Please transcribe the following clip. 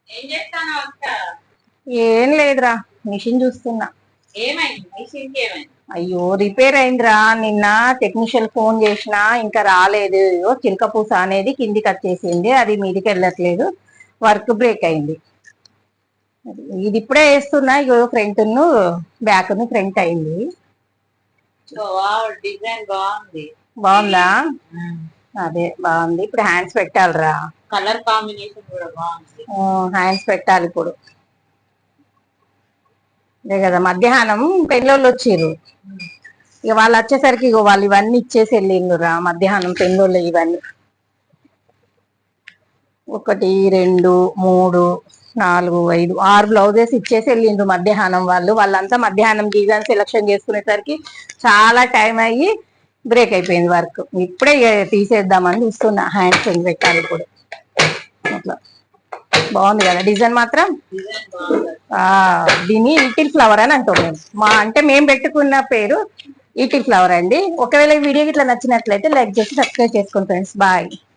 ఏం చేస్తాను అక్క? ఏం లేదురా, మిషన్ చూస్తున్నా. ఏమైంది మిషన్ కి? ఏమైంది? అయ్యో రిపేర్ అయిందిరా. నిన్న టెక్నీషియన్ ఫోన్ చేసినా ఇంకా రాలేదు. చిలక పూస అనేది కిందికి వచ్చేసింది, అది మీదికి వెళ్ళట్లేదు, వర్క్ బ్రేక్ అయింది. ఇది ఇప్పుడే వేస్తున్నా. ఇగో ఫ్రంట్ ను బ్యాక్ ను ఫ్రంట్ అయింది. డిజైన్ బాగుంది. బాగుందా? అదే బాగుంది. ఇప్పుడు హ్యాండ్స్ పెట్టాలిరా. కలర్ కాంబినేషన్ కూడా బాగుంది. హ్యాండ్స్ పెట్టాలి ఇప్పుడు. అదే కదా, మధ్యాహ్నం పెళ్ళోళ్ళు వచ్చిర్రు. ఇక వాళ్ళు వచ్చేసరికి ఇగో వాళ్ళు ఇవన్నీ ఇచ్చేసి వెళ్ళిండ్రురా. మధ్యాహ్నం పెళ్ళోళ్ళు ఇవన్నీ 1 2 3 4 5 6 బ్లౌజెస్ ఇచ్చేసి వెళ్ళిండ్రు మధ్యాహ్నం. వాళ్ళంతా మధ్యాహ్నం డిజైన్ సెలెక్షన్ చేసుకునేసరికి చాలా టైం అయ్యి బ్రేక్ అయిపోయింది వర్క్. ఇప్పుడే తీసేద్దామని చూస్తున్నా. హ్యాండ్స్ పెట్టాలి ఇప్పుడు. అట్లా బాగుంది కదా డిజైన్ మాత్రం. దీన్ని ఈటిల్ ఫ్లవర్ అని అంటాం మేము. అంటే మేము పెట్టుకున్న పేరు ఈటిల్ ఫ్లవర్ అండి. ఒకవేళ ఈ వీడియో ఇట్లా నచ్చినట్లయితే లైక్ చేసి సబ్స్క్రైబ్ చేసుకోండి ఫ్రెండ్స్. బాయ్.